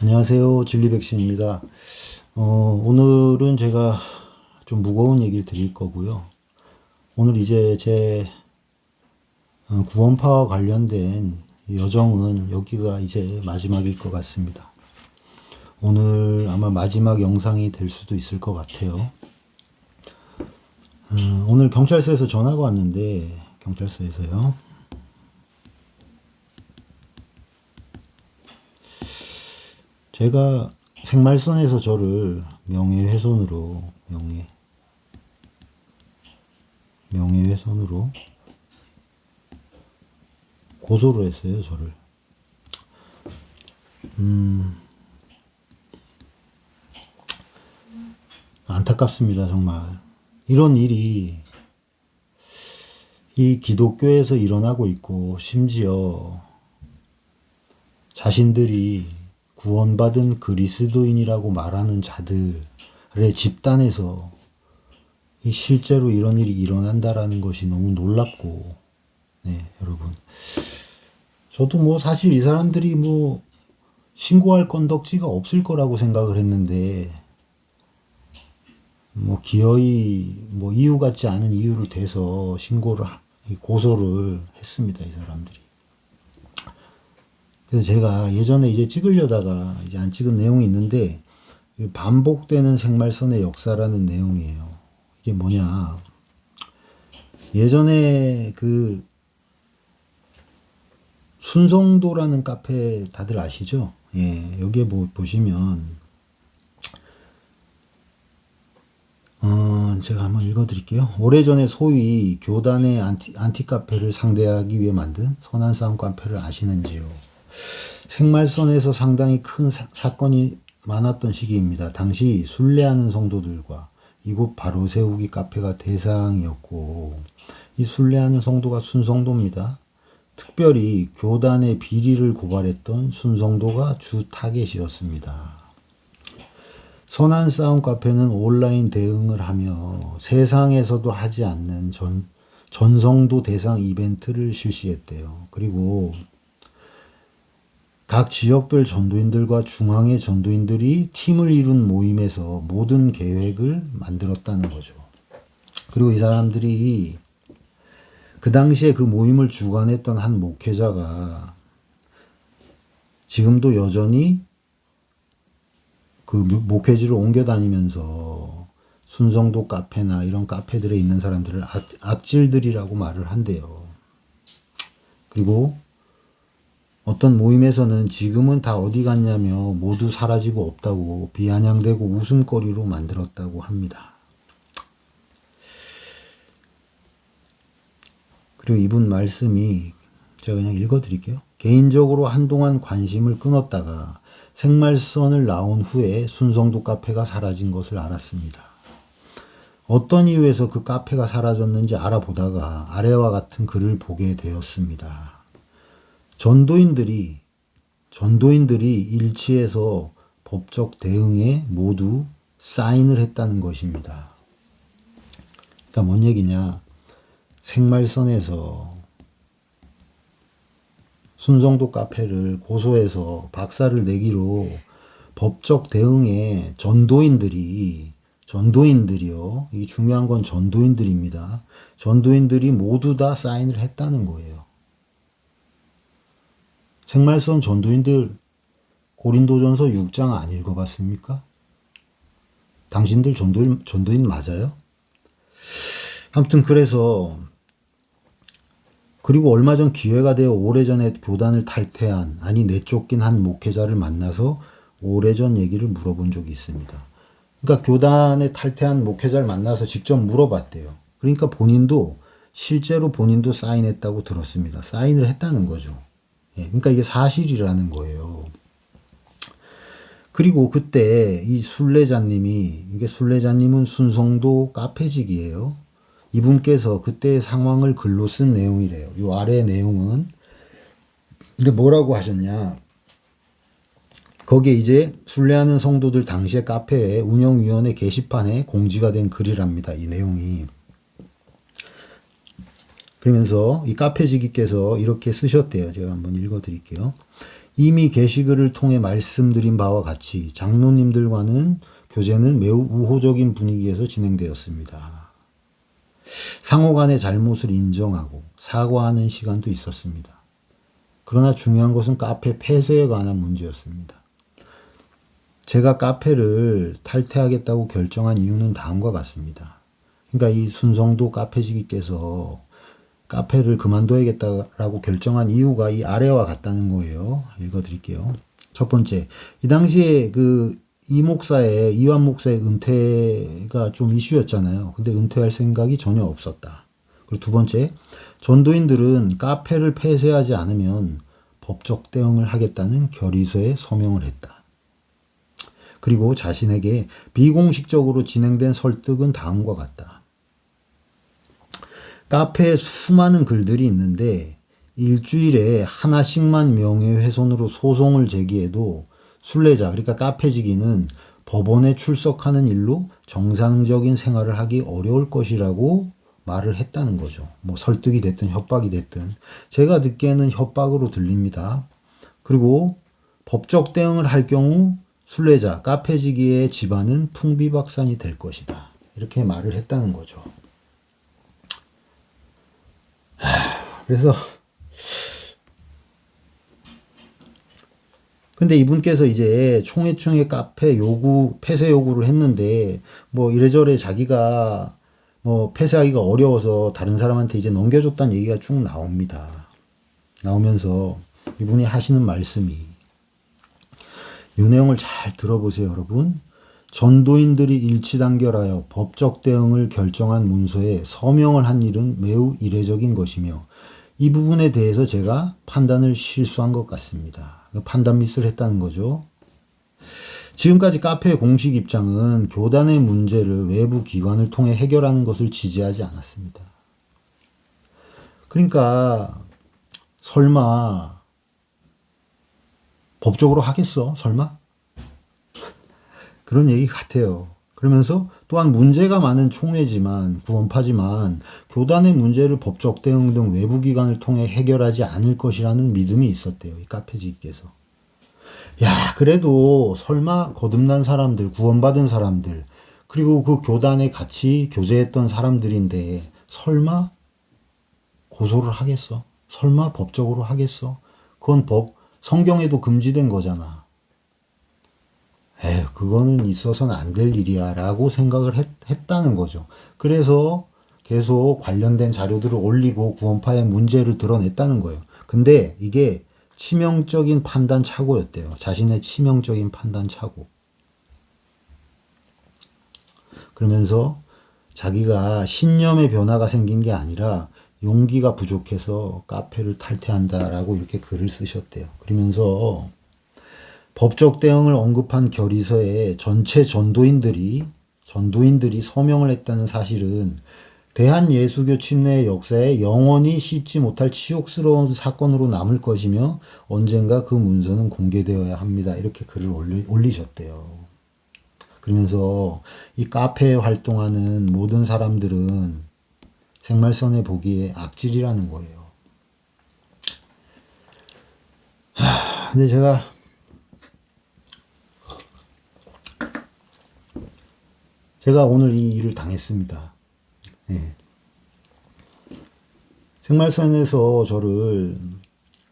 안녕하세요. 진리백신입니다. 오늘은 제가 좀 무거운 얘기를 드릴 거고요. 오늘 이제 제 구원파와 관련된 여정은 여기가 이제 마지막일 것 같습니다. 오늘 아마 마지막 영상이 될 수도 있을 것 같아요. 오늘 경찰서에서 전화가 왔는데, 경찰서에서요. 제가 생말선에서 저를 명예훼손으로 고소를 했어요, 저를. 안타깝습니다, 정말. 이런 일이 이 기독교에서 일어나고 있고, 심지어 자신들이 구원받은 그리스도인이라고 말하는 자들의 집단에서 이 실제로 이런 일이 일어난다라는 것이 너무 놀랍고, 네, 여러분. 저도 뭐 사실 이 사람들이 뭐 신고할 건덕지가 없을 거라고 생각을 했는데, 뭐 기어이 뭐 이유 같지 않은 이유를 대서 고소를 했습니다, 이 사람들이. 그래서 제가 예전에 이제 찍으려다가 이제 안 찍은 내용이 있는데, 반복되는 생말선의 역사라는 내용이에요. 이게 뭐냐. 예전에 그 순성도라는 카페 다들 아시죠? 예, 여기에 보시면, 제가 한번 읽어드릴게요. 오래전에 소위 교단의 안티카페를 상대하기 위해 만든 선한 싸움 카페를 아시는지요? 생말선에서 상당히 큰 사건이 많았던 시기입니다. 당시 순례하는 성도들과 이곳 바로 세우기 카페가 대상이었고, 이 순례하는 성도가 순성도입니다. 특별히 교단의 비리를 고발했던 순성도가 주 타겟이었습니다. 선한 싸움 카페는 온라인 대응을 하며 세상에서도 하지 않는 전성도 대상 이벤트를 실시했대요. 그리고 각 지역별 전도인들과 중앙의 전도인들이 팀을 이룬 모임에서 모든 계획을 만들었다는 거죠. 그리고 이 사람들이 그 당시에 그 모임을 주관했던 한 목회자가 지금도 여전히 그 목회지를 옮겨 다니면서 순성도 카페나 이런 카페들에 있는 사람들을 악질들이라고 말을 한대요. 그리고 어떤 모임에서는 지금은 다 어디 갔냐며 모두 사라지고 없다고 비아냥대고 웃음거리로 만들었다고 합니다. 그리고 이분 말씀이 제가 그냥 읽어드릴게요. 개인적으로 한동안 관심을 끊었다가 생말선을 나온 후에 순성도 카페가 사라진 것을 알았습니다. 어떤 이유에서 그 카페가 사라졌는지 알아보다가 아래와 같은 글을 보게 되었습니다. 전도인들이 일치해서 법적 대응에 모두 사인을 했다는 것입니다. 그러니까 뭔 얘기냐. 생말선에서 순성도 카페를 고소해서 박살을 내기로 법적 대응에 전도인들이요. 이 중요한 건 전도인들입니다. 전도인들이 모두 다 사인을 했다는 거예요. 생말선 전도인들 고린도전서 6장 안 읽어봤습니까? 당신들 전도인 맞아요? 아무튼 그래서 그리고 얼마 전 기회가 되어 오래전에 교단을 탈퇴한 내쫓긴 한 목회자를 만나서 오래전 얘기를 물어본 적이 있습니다. 그러니까 교단에 탈퇴한 목회자를 만나서 직접 물어봤대요. 그러니까 실제로 본인도 사인했다고 들었습니다. 사인을 했다는 거죠. 예, 그러니까 이게 사실이라는 거예요. 그리고 그때 이 순례자님은 순성도 카페직이에요. 이분께서 그때의 상황을 글로 쓴 내용이래요. 요 아래 내용은 근데 뭐라고 하셨냐. 거기에 이제 순례하는 성도들 당시에 카페에 운영위원회 게시판에 공지가 된 글이랍니다. 이 내용이. 그러면서 이 카페지기께서 이렇게 쓰셨대요. 제가 한번 읽어드릴게요. 이미 게시글을 통해 말씀드린 바와 같이 장로님들과는 교제는 매우 우호적인 분위기에서 진행되었습니다. 상호 간의 잘못을 인정하고 사과하는 시간도 있었습니다. 그러나 중요한 것은 카페 폐쇄에 관한 문제였습니다. 제가 카페를 탈퇴하겠다고 결정한 이유는 다음과 같습니다. 그러니까 이 순성도 카페지기께서 카페를 그만둬야겠다라고 결정한 이유가 이 아래와 같다는 거예요. 읽어드릴게요. 첫 번째, 이 당시에 이완 목사의 은퇴가 좀 이슈였잖아요. 근데 은퇴할 생각이 전혀 없었다. 그리고 두 번째, 전도인들은 카페를 폐쇄하지 않으면 법적 대응을 하겠다는 결의서에 서명을 했다. 그리고 자신에게 비공식적으로 진행된 설득은 다음과 같다. 카페에 수많은 글들이 있는데 일주일에 하나씩만 명예훼손으로 소송을 제기해도 순례자, 그러니까 카페지기는 법원에 출석하는 일로 정상적인 생활을 하기 어려울 것이라고 말을 했다는 거죠. 뭐 설득이 됐든 협박이 됐든. 제가 듣기에는 협박으로 들립니다. 그리고 법적 대응을 할 경우 순례자, 카페지기의 집안은 풍비박산이 될 것이다. 이렇게 말을 했다는 거죠. 그래서 근데 이분께서 이제 총회충의 카페 폐쇄 요구를 했는데 뭐 이래저래 자기가 뭐 폐쇄하기가 어려워서 다른 사람한테 이제 넘겨줬다는 얘기가 쭉 나옵니다. 나오면서 이분이 하시는 말씀이 이 내용을 잘 들어보세요, 여러분. 전도인들이 일치단결하여 법적 대응을 결정한 문서에 서명을 한 일은 매우 이례적인 것이며 이 부분에 대해서 제가 판단을 실수한 것 같습니다. 판단 미스를 했다는 거죠. 지금까지 카페의 공식 입장은 교단의 문제를 외부 기관을 통해 해결하는 것을 지지하지 않았습니다. 그러니까 설마 법적으로 하겠어? 설마? 그런 얘기 같아요. 그러면서 또한 문제가 많은 총회지만 구원파지만 교단의 문제를 법적 대응 등 외부 기관을 통해 해결하지 않을 것이라는 믿음이 있었대요. 이 카페지기께서. 야, 그래도 설마 거듭난 사람들, 구원받은 사람들, 그리고 그 교단에 같이 교제했던 사람들인데 설마 고소를 하겠어? 설마 법적으로 하겠어? 그건 성경에도 금지된 거잖아. 그거는 있어서는 안 될 일이야 라고 생각을 했다는 거죠. 그래서 계속 관련된 자료들을 올리고 구원파의 문제를 드러냈다는 거예요. 근데 이게 치명적인 판단 착오였대요. 자신의 치명적인 판단 착오. 그러면서 자기가 신념의 변화가 생긴 게 아니라 용기가 부족해서 카페를 탈퇴한다라고 이렇게 글을 쓰셨대요. 그러면서 법적 대응을 언급한 결의서에 전체 전도인들이 서명을 했다는 사실은 대한예수교 침례의 역사에 영원히 씻지 못할 치욕스러운 사건으로 남을 것이며 언젠가 그 문서는 공개되어야 합니다. 이렇게 글을 올리셨대요. 그러면서 이 카페에 활동하는 모든 사람들은 생말선에 보기에 악질이라는 거예요. 근데 제가 오늘 이 일을 당했습니다. 예. 생말선에서 저를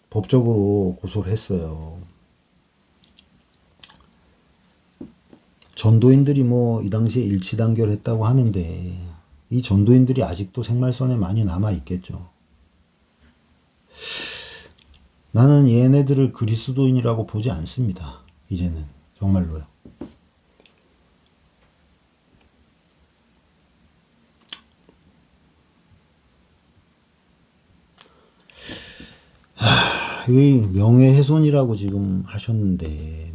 법적으로 고소를 했어요. 전도인들이 뭐 이 당시에 일치단결했다고 하는데 이 전도인들이 아직도 생말선에 많이 남아 있겠죠. 나는 얘네들을 그리스도인이라고 보지 않습니다. 이제는 정말로요. 이 명예훼손이라고 지금 하셨는데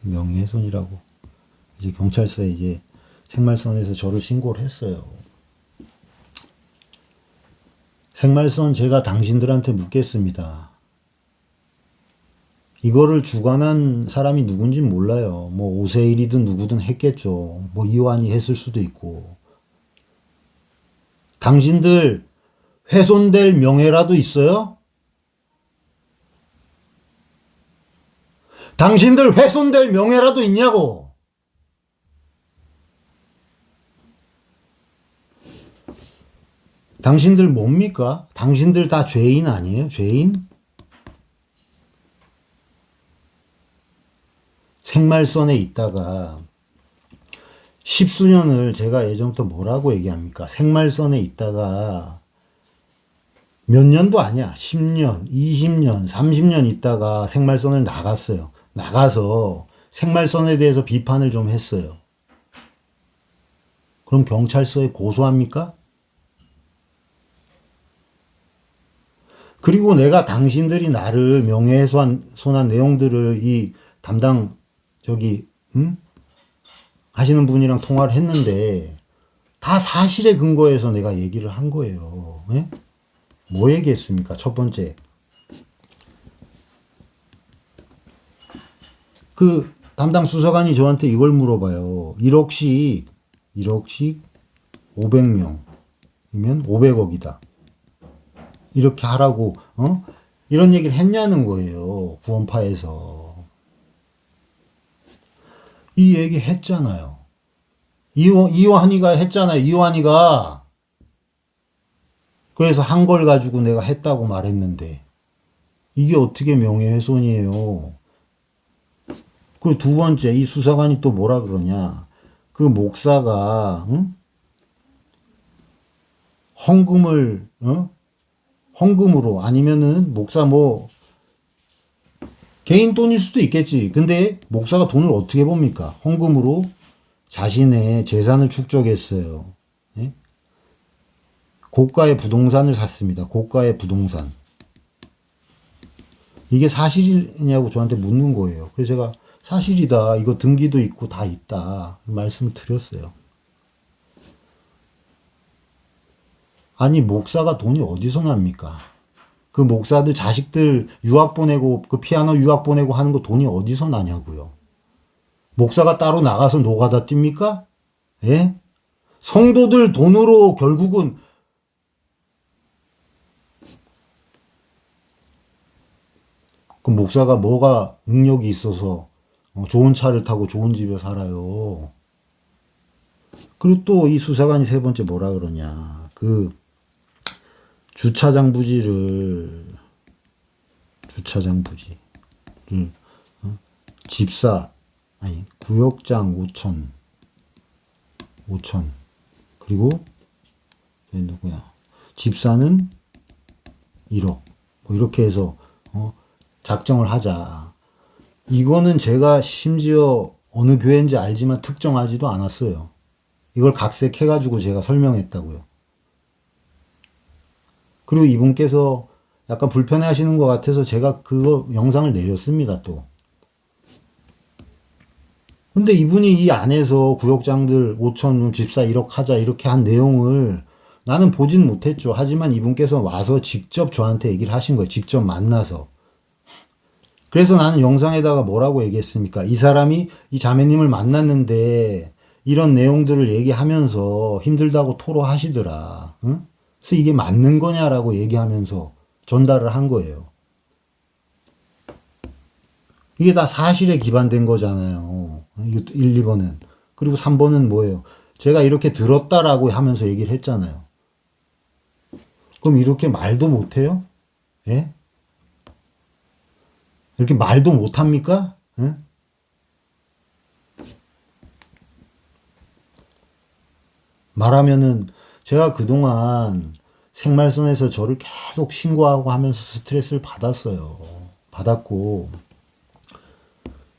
명예훼손이라고 이제 경찰서에 이제 생말선에서 저를 신고를 했어요. 생말선 제가 당신들한테 묻겠습니다. 이거를 주관한 사람이 누군지 몰라요. 뭐 오세일이든 누구든 했겠죠. 뭐 이완이 했을 수도 있고. 당신들 훼손될 명예라도 있어요? 당신들 훼손될 명예라도 있냐고. 당신들 뭡니까? 당신들 다 죄인 아니에요? 죄인? 생말선에 있다가 십수년을 제가 예전부터 뭐라고 얘기합니까? 생말선에 있다가 몇 년도 아니야. 10년, 20년, 30년 있다가 생말선을 나갔어요. 나가서 생말선에 대해서 비판을 좀 했어요. 그럼 경찰서에 고소합니까? 그리고 내가 당신들이 나를 명예훼손한 내용들을 이 담당 하시는 분이랑 통화를 했는데 다 사실에 근거해서 내가 얘기를 한 거예요. 예? 뭐 얘기했습니까? 첫 번째. 그 담당 수사관이 저한테 이걸 물어봐요. 1억씩 500명이면 500억이다. 이렇게 하라고 이런 얘기를 했냐는 거예요. 구원파에서. 이 얘기 했잖아요. 이완이가 했잖아요. 이완이가. 그래서 한 걸 가지고 내가 했다고 말했는데 이게 어떻게 명예훼손이에요. 그리고 두 번째, 이 수사관이 또 뭐라 그러냐. 그 목사가 헌금으로 아니면은 목사 개인 돈일 수도 있겠지. 근데 목사가 돈을 어떻게 봅니까? 헌금으로 자신의 재산을 축적했어요. 예? 고가의 부동산을 샀습니다. 고가의 부동산. 이게 사실이냐고 저한테 묻는 거예요. 그래서 제가 사실이다. 이거 등기도 있고 다 있다. 말씀을 드렸어요. 아니, 목사가 돈이 어디서 납니까? 그 목사들 자식들 유학 보내고, 그 피아노 유학 보내고 하는 거 돈이 어디서 나냐고요. 목사가 따로 나가서 노가다 뜁니까? 예? 성도들 돈으로 결국은 그 목사가 뭐가 능력이 있어서 좋은 차를 타고 좋은 집에 살아요. 그리고 또 이 수사관이 세 번째 뭐라 그러냐. 그 주차장 부지를 집사 아니 구역장 5천 그리고 누구야 집사는 1억 뭐 이렇게 해서 작정을 하자. 이거는 제가 심지어 어느 교회인지 알지만 특정하지도 않았어요. 이걸 각색해가지고 제가 설명했다고요. 그리고 이분께서 약간 불편해 하시는 것 같아서 제가 그거 영상을 내렸습니다, 또. 근데 이분이 이 안에서 구역장들 5천, 집사 1억 하자 이렇게 한 내용을 나는 보진 못했죠. 하지만 이분께서 와서 직접 저한테 얘기를 하신 거예요. 직접 만나서. 그래서 나는 영상에다가 뭐라고 얘기했습니까? 이 사람이 이 자매님을 만났는데 이런 내용들을 얘기하면서 힘들다고 토로하시더라. 응? 그래서 이게 맞는 거냐라고 얘기하면서 전달을 한 거예요. 이게 다 사실에 기반된 거잖아요. 1, 2번은. 그리고 3번은 뭐예요? 제가 이렇게 들었다라고 하면서 얘기를 했잖아요. 그럼 이렇게 말도 못해요? 예? 이렇게 말도 못합니까? 예? 말하면은 제가 그동안 생말선에서 저를 계속 신고하고 하면서 스트레스를 받았어요. 받았고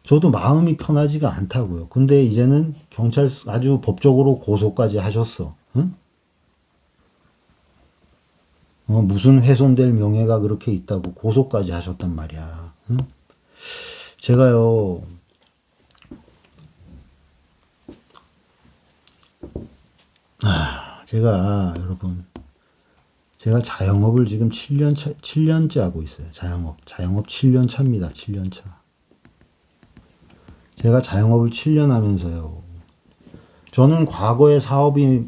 저도 마음이 편하지가 않다고요. 근데 이제는 경찰 아주 법적으로 고소까지 하셨어. 응? 무슨 훼손될 명예가 그렇게 있다고 고소까지 하셨단 말이야. 응? 제가요. 여러분 제가 자영업을 지금 7년째 하고 있어요. 자영업 7년 차입니다. 7년 차. 제가 자영업을 7년 하면서요. 저는 과거에 사업이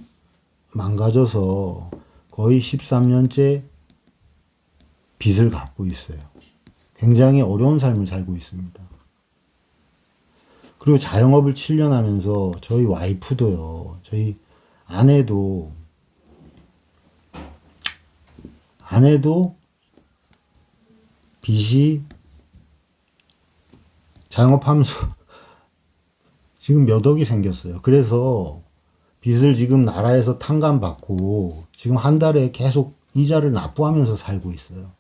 망가져서 거의 13년째 빚을 갚고 있어요. 굉장히 어려운 삶을 살고 있습니다. 그리고 자영업을 7년 하면서 저희 와이프도요, 저희 아내도 빚이 자영업하면서 지금 몇 억이 생겼어요. 그래서 빚을 지금 나라에서 탕감받고 지금 한 달에 계속 이자를 납부하면서 살고 있어요.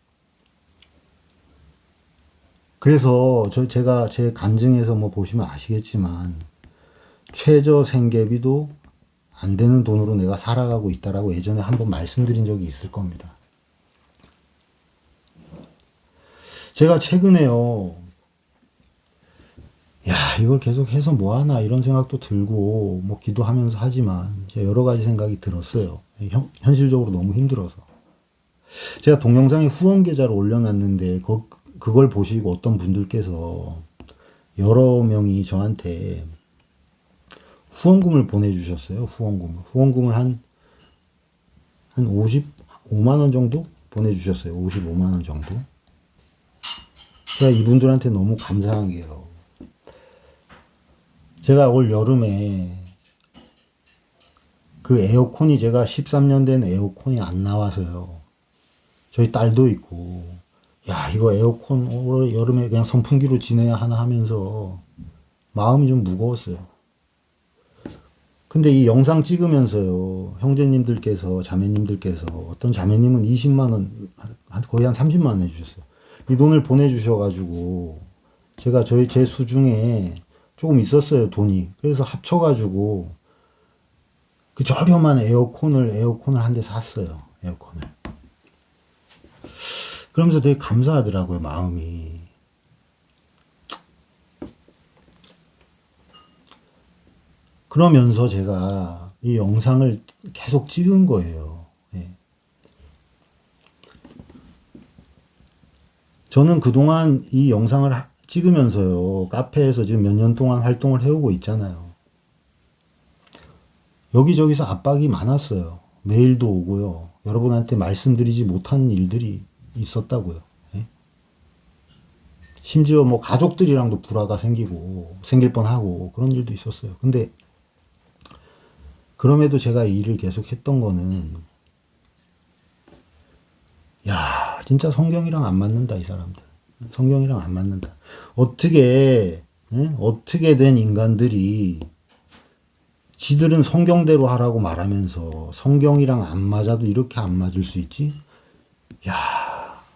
그래서 제가 제 간증에서 뭐 보시면 아시겠지만 최저 생계비도 안 되는 돈으로 내가 살아가고 있다라고 예전에 한번 말씀드린 적이 있을 겁니다. 제가 최근에요, 야, 이걸 계속 해서 뭐하나 이런 생각도 들고 뭐 기도하면서 하지만 여러 가지 생각이 들었어요. 현실적으로 너무 힘들어서. 제가 동영상에 후원 계좌를 올려놨는데 그걸 보시고 어떤 분들께서 여러 명이 저한테 후원금을 보내주셨어요. 후원금을 한 55만 원 정도 보내주셨어요. 55만 원 정도. 제가 이분들한테 너무 감사한 게요, 제가 올 여름에 그 에어컨이 제가 13년 된 에어컨이 안 나와서요. 저희 딸도 있고, 야, 이거 에어컨 올 여름에 그냥 선풍기로 지내야 하나 하면서 마음이 좀 무거웠어요. 근데 이 영상 찍으면서요, 형제님들께서, 자매님들께서, 어떤 자매님은 20만 원, 거의 한 30만 원 해주셨어요. 이 돈을 보내주셔가지고, 제가 제 수중에 조금 있었어요, 돈이. 그래서 합쳐가지고, 그 저렴한 에어컨을 한 대 샀어요, 에어컨을. 그러면서 되게 감사하더라고요, 마음이. 그러면서 제가 이 영상을 계속 찍은 거예요. 예. 저는 그동안 이 영상을 찍으면서요, 카페에서 지금 몇 년 동안 활동을 해오고 있잖아요. 여기저기서 압박이 많았어요. 메일도 오고요. 여러분한테 말씀드리지 못하는 일들이 있었다고요. 예? 심지어 뭐 가족들이랑도 불화가 생길 뻔하고 그런 일도 있었어요. 근데 그럼에도 제가 이 일을 계속 했던 거는, 야, 진짜 성경이랑 안 맞는다, 이 사람들. 성경이랑 안 맞는다. 어떻게 된 인간들이 지들은 성경대로 하라고 말하면서 성경이랑 안 맞아도 이렇게 안 맞을 수 있지? 야,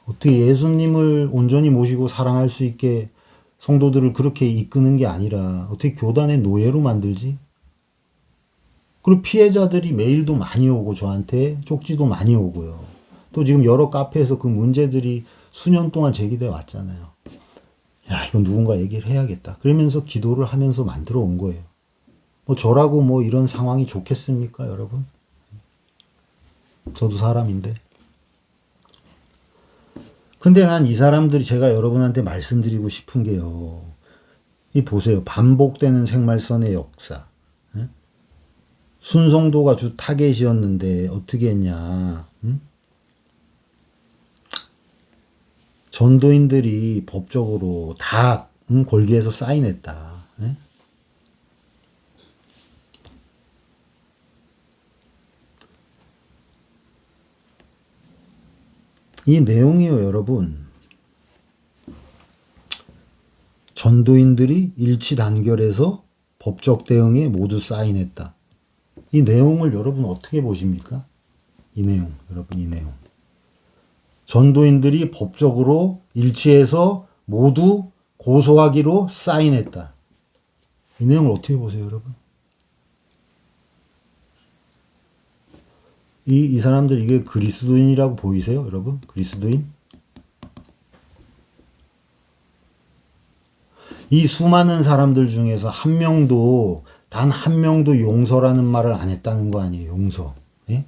어떻게 예수님을 온전히 모시고 사랑할 수 있게 성도들을 그렇게 이끄는 게 아니라 어떻게 교단의 노예로 만들지? 그리고 피해자들이 메일도 많이 오고 저한테 쪽지도 많이 오고요. 또 지금 여러 카페에서 그 문제들이 수년 동안 제기돼 왔잖아요. 야, 이건 누군가 얘기를 해야겠다. 그러면서 기도를 하면서 만들어 온 거예요. 뭐 저라고 뭐 이런 상황이 좋겠습니까, 여러분? 저도 사람인데. 근데 난 이 사람들이, 제가 여러분한테 말씀드리고 싶은 게요, 이 보세요. 반복되는 생말선의 역사. 순송도가 주 타겟이었는데 어떻게 했냐. 전도인들이 법적으로 다 골기에서 사인했다. 이 내용이요, 여러분. 전도인들이 일치 단결해서 법적 대응에 모두 사인했다. 이 내용을 여러분 어떻게 보십니까? 이 내용, 여러분, 이 내용. 전도인들이 법적으로 일치해서 모두 고소하기로 사인했다. 이 내용을 어떻게 보세요, 여러분? 이 사람들 이게 그리스도인이라고 보이세요, 여러분? 그리스도인? 이 수많은 사람들 중에서 한 명도, 단 한 명도 용서라는 말을 안 했다는 거 아니에요, 용서. 예?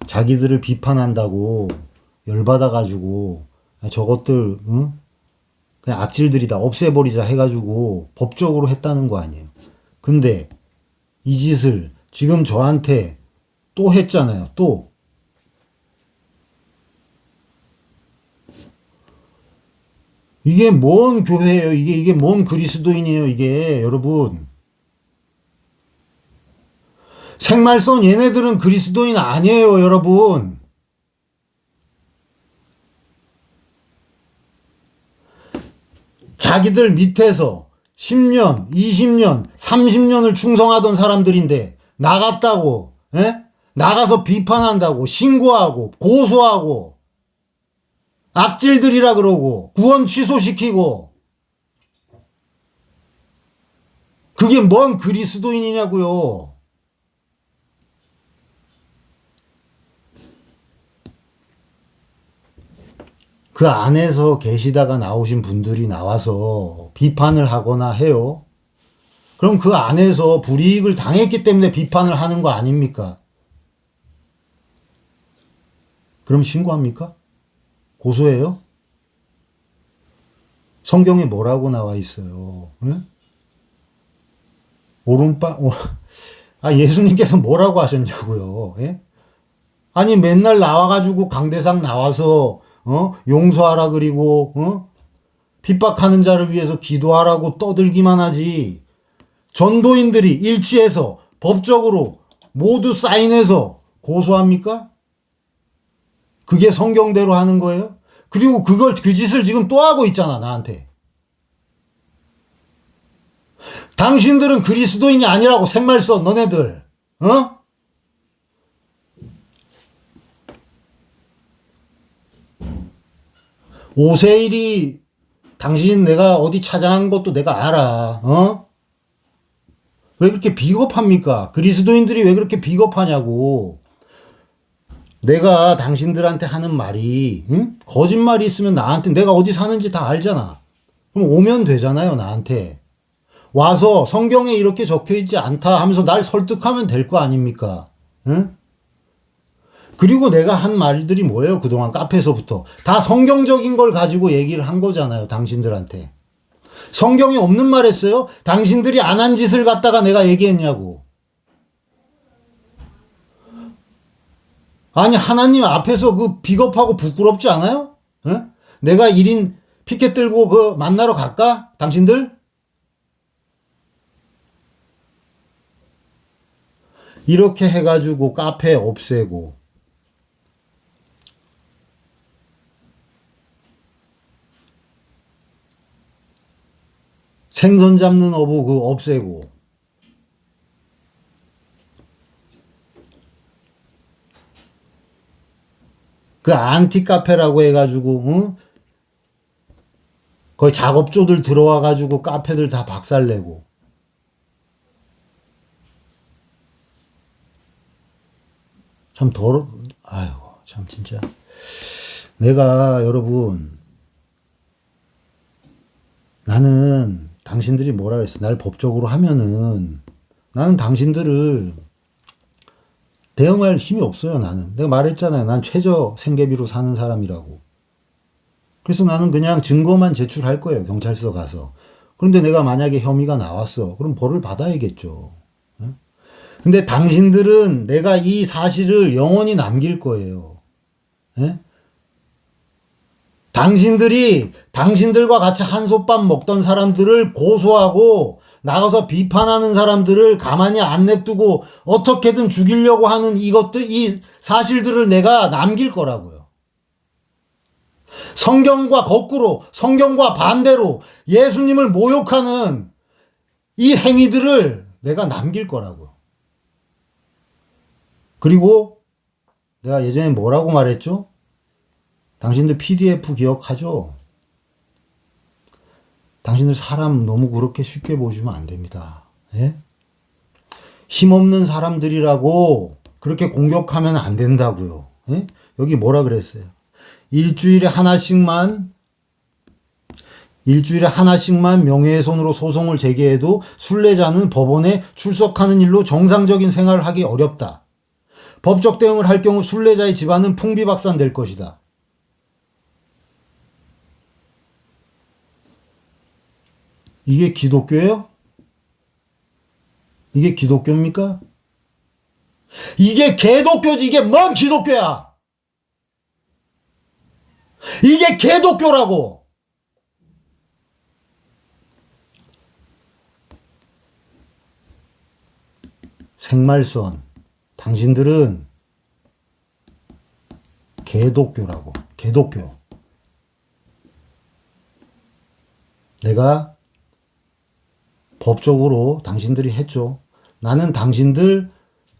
자기들을 비판한다고 열받아가지고, 저것들, 그냥 악질들이다, 없애버리자 해가지고 법적으로 했다는 거 아니에요. 근데 이 짓을 지금 저한테 또 했잖아요, 또. 이게 뭔 교회예요? 이게 뭔 그리스도인이에요? 이게 여러분. 생말선 얘네들은 그리스도인 아니에요, 여러분. 자기들 밑에서 10년, 20년, 30년을 충성하던 사람들인데 나갔다고, 에? 나가서 비판한다고, 신고하고, 고소하고, 악질들이라 그러고, 구원 취소시키고, 그게 뭔 그리스도인이냐고요. 그 안에서 계시다가 나오신 분들이 나와서 비판을 하거나 해요. 그럼 그 안에서 불이익을 당했기 때문에 비판을 하는 거 아닙니까? 그럼 신고합니까? 고소해요? 성경에 뭐라고 나와 있어요? 응? 예수님께서 뭐라고 하셨냐고요? 예? 아니, 맨날 나와가지고 강대상 나와서, 용서하라 그리고, 핍박하는 자를 위해서 기도하라고 떠들기만 하지. 전도인들이 일치해서 법적으로 모두 사인해서 고소합니까? 그게 성경대로 하는 거예요? 그리고 그 짓을 지금 또 하고 있잖아, 나한테. 당신들은 그리스도인이 아니라고 생말 써, 너네들. 어? 오세일이 당신 내가 어디 찾아간 것도 내가 알아. 어? 왜 그렇게 비겁합니까? 그리스도인들이 왜 그렇게 비겁하냐고. 내가 당신들한테 하는 말이 응? 거짓말이 있으면 나한테 내가 어디 사는지 다 알잖아. 그럼 오면 되잖아요, 나한테. 와서 성경에 이렇게 적혀 있지 않다 하면서 날 설득하면 될 거 아닙니까? 응? 그리고 내가 한 말들이 뭐예요? 그동안 카페에서부터. 다 성경적인 걸 가지고 얘기를 한 거잖아요, 당신들한테. 성경에 없는 말 했어요? 당신들이 안 한 짓을 갖다가 내가 얘기했냐고. 아니, 하나님 앞에서 그 비겁하고 부끄럽지 않아요? 응? 내가 1인 피켓 들고 그 만나러 갈까? 당신들? 이렇게 해가지고 카페 없애고, 생선 잡는 어부 그 없애고, 그 안티 카페라고 해가지고, 응? 거의 작업조들 들어와가지고 카페들 다 박살내고. 참 아이고, 참 진짜. 내가 여러분, 나는 당신들이 뭐라 그랬어? 날 법적으로 하면은 나는 당신들을 대응할 힘이 없어요, 나는. 내가 말했잖아요. 난 최저 생계비로 사는 사람이라고. 그래서 나는 그냥 증거만 제출할 거예요, 경찰서 가서. 그런데 내가 만약에 혐의가 나왔어. 그럼 벌을 받아야겠죠. 근데 당신들은 내가 이 사실을 영원히 남길 거예요. 예? 당신들이 당신들과 같이 한솥밥 먹던 사람들을 고소하고 나가서 비판하는 사람들을 가만히 안 냅두고 어떻게든 죽이려고 하는 이 사실들을 내가 남길 거라고요. 성경과 거꾸로, 성경과 반대로 예수님을 모욕하는 이 행위들을 내가 남길 거라고요. 그리고 내가 예전에 뭐라고 말했죠? 당신들 PDF 기억하죠? 당신들 사람 너무 그렇게 쉽게 보시면 안 됩니다. 예? 힘없는 사람들이라고 그렇게 공격하면 안 된다고요. 예? 여기 뭐라 그랬어요? 일주일에 하나씩만 명예훼손으로 소송을 제기해도 순례자는 법원에 출석하는 일로 정상적인 생활을 하기 어렵다. 법적 대응을 할 경우 순례자의 집안은 풍비박산될 것이다. 이게 기독교예요? 이게 기독교입니까? 이게 개독교지. 이게 뭔 기독교야? 이게 개독교라고. 생말선, 당신들은 개독교라고. 개독교. 내가 법적으로 당신들이 했죠. 나는 당신들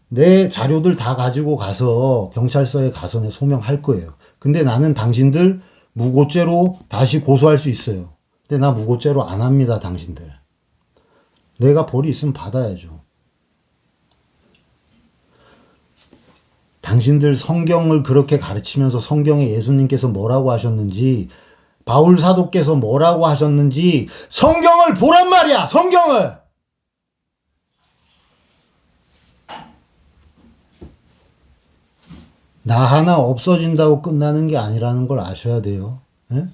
내 자료들 다 가지고 가서 경찰서에 가서 내 소명할 거예요. 근데 나는 당신들 무고죄로 다시 고소할 수 있어요. 근데 나 무고죄로 안 합니다, 당신들. 내가 벌이 있으면 받아야죠. 당신들 성경을 그렇게 가르치면서 성경에 예수님께서 뭐라고 하셨는지, 바울 사도께서 뭐라고 하셨는지 성경을 보란 말이야, 성경을! 나 하나 없어진다고 끝나는 게 아니라는 걸 아셔야 돼요. 예?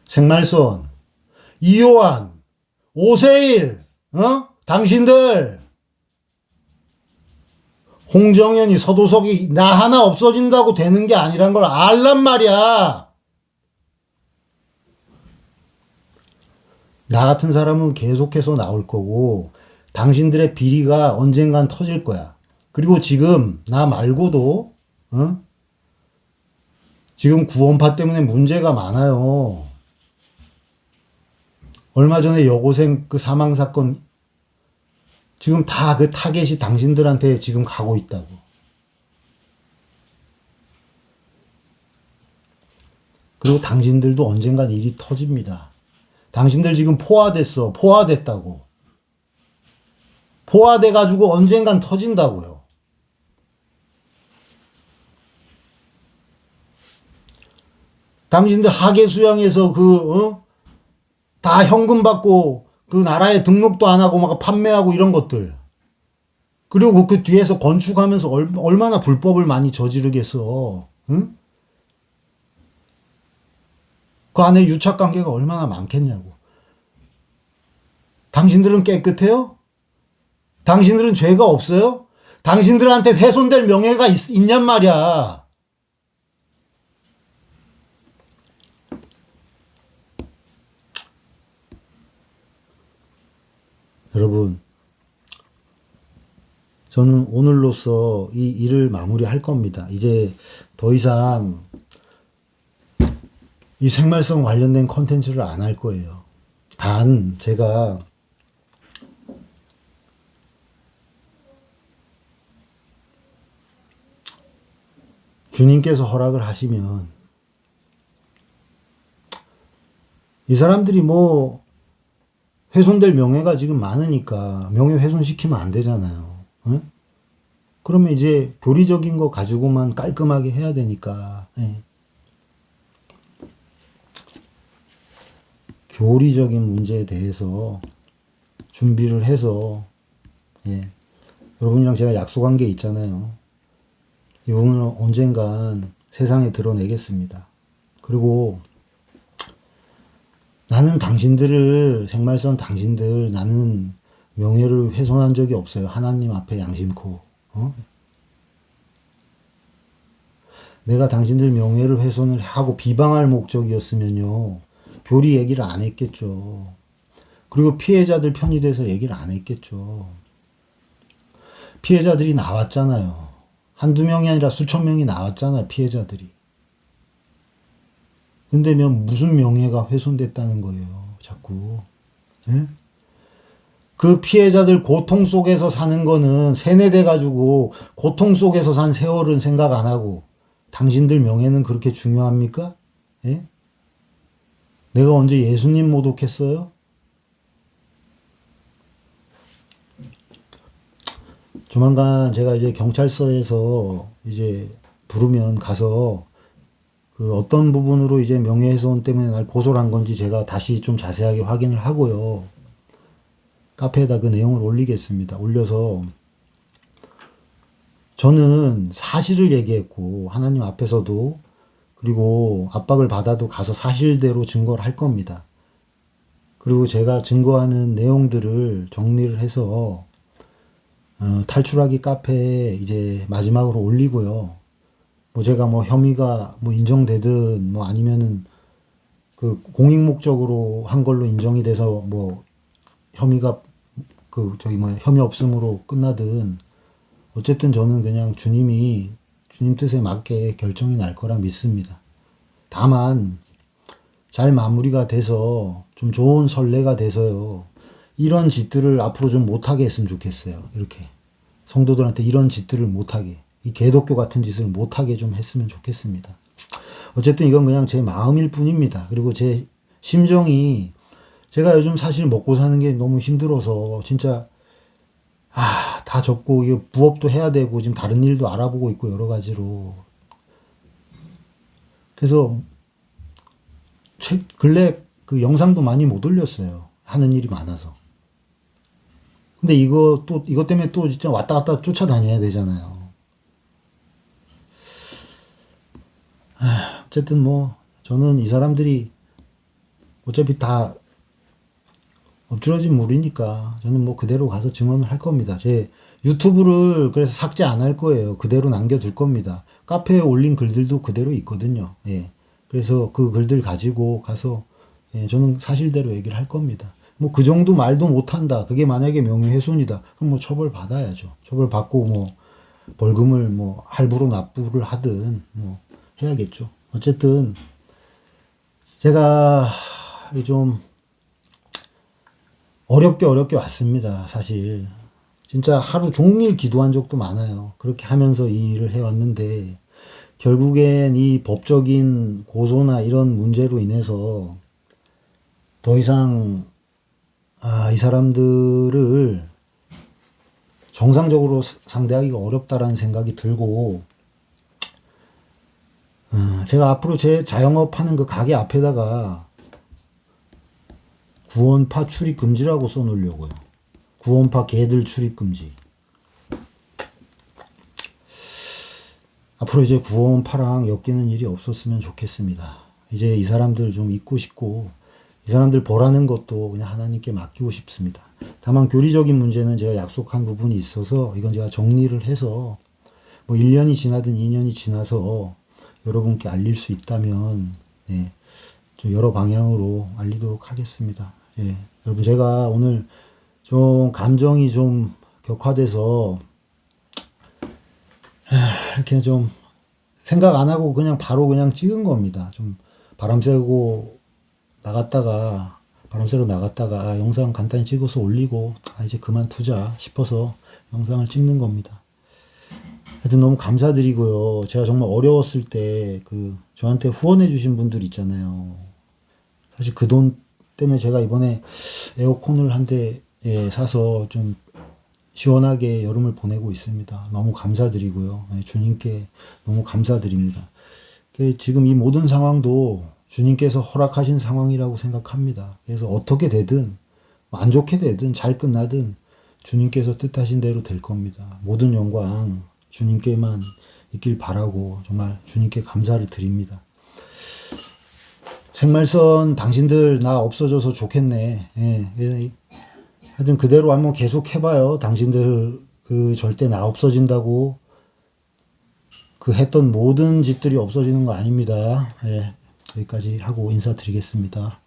생말선, 이요한, 오세일, 당신들, 홍정현이, 서도석이 나 하나 없어진다고 되는 게 아니란 걸 알란 말이야. 나 같은 사람은 계속해서 나올 거고 당신들의 비리가 언젠간 터질 거야. 그리고 지금 나 말고도 지금 구원파 때문에 문제가 많아요. 얼마 전에 여고생 그 사망 사건 지금 다 그 타겟이 당신들한테 지금 가고 있다고. 그리고 당신들도 언젠간 일이 터집니다. 당신들 지금 포화됐어. 포화됐다고. 포화돼가지고 언젠간 터진다고요. 당신들 하계수양에서 다 현금 받고 그 나라에 등록도 안 하고 막 판매하고 이런 것들. 그리고 그 뒤에서 건축하면서 얼마나 불법을 많이 저지르겠어. 응? 그 안에 유착관계가 얼마나 많겠냐고. 당신들은 깨끗해요? 당신들은 죄가 없어요? 당신들한테 훼손될 명예가 있냔 말이야. 여러분, 저는 오늘로써 이 일을 마무리할 겁니다. 이제 더 이상 이 생말성 관련된 컨텐츠를 안 할 거예요. 단 제가 주님께서 허락을 하시면 이 사람들이 뭐 훼손될 명예가 지금 많으니까 명예 훼손시키면 안 되잖아요. 응? 그러면 이제 교리적인 거 가지고만 깔끔하게 해야 되니까. 예. 교리적인 문제에 대해서 준비를 해서 예. 여러분이랑 제가 약속한 게 있잖아요. 이 부분을 언젠간 세상에 드러내겠습니다. 그리고 나는 당신들을, 생말선 당신들, 나는 명예를 훼손한 적이 없어요. 하나님 앞에 양심코. 내가 당신들 명예를 훼손을 하고 비방할 목적이었으면요. 교리 얘기를 안 했겠죠. 그리고 피해자들 편이 돼서 얘기를 안 했겠죠. 피해자들이 나왔잖아요. 한두 명이 아니라 수천 명이 나왔잖아요. 피해자들이. 근데 무슨 명예가 훼손됐다는 거예요. 자꾸. 예? 그 피해자들 고통 속에서 사는 거는 세뇌돼가지고 고통 속에서 산 세월은 생각 안 하고 당신들 명예는 그렇게 중요합니까? 예? 내가 언제 예수님 모독했어요? 조만간 제가 이제 경찰서에서 이제 부르면 가서 그 어떤 부분으로 이제 명예훼손 때문에 날 고소를 한 건지 제가 다시 좀 자세하게 확인을 하고요. 카페에다 그 내용을 올리겠습니다. 올려서 저는 사실을 얘기했고 하나님 앞에서도 그리고 압박을 받아도 가서 사실대로 증거를 할 겁니다. 그리고 제가 증거하는 내용들을 정리를 해서 탈출하기 카페에 이제 마지막으로 올리고요. 뭐 제가 뭐 혐의가 뭐 인정되든 뭐 아니면은 그 공익 목적으로 한 걸로 인정이 돼서 뭐 혐의가 그 저기 뭐 혐의 없음으로 끝나든 어쨌든 저는 그냥 주님이 주님 뜻에 맞게 결정이 날 거라 믿습니다. 다만 잘 마무리가 돼서 좀 좋은 선례가 돼서요. 이런 짓들을 앞으로 좀 못하게 했으면 좋겠어요. 이렇게 성도들한테 이런 짓들을 못하게, 이 개독교 같은 짓을 못하게 좀 했으면 좋겠습니다. 어쨌든 이건 그냥 제 마음일 뿐입니다. 그리고 제 심정이, 제가 요즘 사실 먹고 사는 게 너무 힘들어서 진짜 다 접고 이거 부업도 해야 되고 지금 다른 일도 알아보고 있고 여러 가지로. 그래서 근래 그 영상도 많이 못 올렸어요. 하는 일이 많아서. 근데 이것 때문에 또 진짜 왔다 갔다 쫓아다녀야 되잖아요. 어쨌든 뭐, 저는 이 사람들이 어차피 다 엎질러진 물이니까 저는 뭐 그대로 가서 증언을 할 겁니다. 제 유튜브를 그래서 삭제 안 할 거예요. 그대로 남겨둘 겁니다. 카페에 올린 글들도 그대로 있거든요. 예. 그래서 그 글들 가지고 가서 저는 사실대로 얘기를 할 겁니다. 뭐 그 정도 말도 못한다. 그게 만약에 명예훼손이다. 그럼 뭐 처벌 받아야죠. 처벌 받고 뭐 벌금을 뭐 할부로 납부를 하든 뭐 해야겠죠. 어쨌든 제가 좀 어렵게 왔습니다. 사실 진짜 하루 종일 기도한 적도 많아요. 그렇게 하면서 이 일을 해왔는데 결국엔 이 법적인 고소나 이런 문제로 인해서 더 이상 이 사람들을 정상적으로 상대하기가 어렵다라는 생각이 들고, 제가 앞으로 제 자영업 하는 그 가게 앞에다가 구원파 출입 금지라고 써놓으려고요. 구원파 개들 출입 금지. 앞으로 이제 구원파랑 엮이는 일이 없었으면 좋겠습니다. 이제 이 사람들 좀 잊고 싶고, 이 사람들 벌하는 것도 그냥 하나님께 맡기고 싶습니다. 다만 교리적인 문제는 제가 약속한 부분이 있어서 이건 제가 정리를 해서 뭐 1년이 지나든 2년이 지나서 여러분께 알릴 수 있다면 좀 여러 방향으로 알리도록 하겠습니다. 여러분, 제가 오늘 좀 감정이 좀 격화돼서 이렇게 좀 생각 안 하고 그냥 바로 그냥 찍은 겁니다. 좀 바람 쐬러 나갔다가 영상 간단히 찍어서 올리고 이제 그만두자 싶어서 영상을 찍는 겁니다. 하여튼 너무 감사드리고요. 제가 정말 어려웠을 때 저한테 후원해 주신 분들 있잖아요. 사실 그 돈 때문에 제가 이번에 에어컨을 한 대 사서 좀 시원하게 여름을 보내고 있습니다. 너무 감사드리고요. 주님께 너무 감사드립니다. 지금 이 모든 상황도 주님께서 허락하신 상황이라고 생각합니다. 그래서 어떻게 되든 안 좋게 되든 잘 끝나든 주님께서 뜻하신 대로 될 겁니다. 모든 영광 주님께만 있길 바라고 정말 주님께 감사를 드립니다. 생말선 당신들 나 없어져서 좋겠네. 하여튼 그대로 한번 계속 해봐요. 당신들 절대 나 없어진다고 했던 모든 짓들이 없어지는 거 아닙니다. 여기까지 하고 인사드리겠습니다.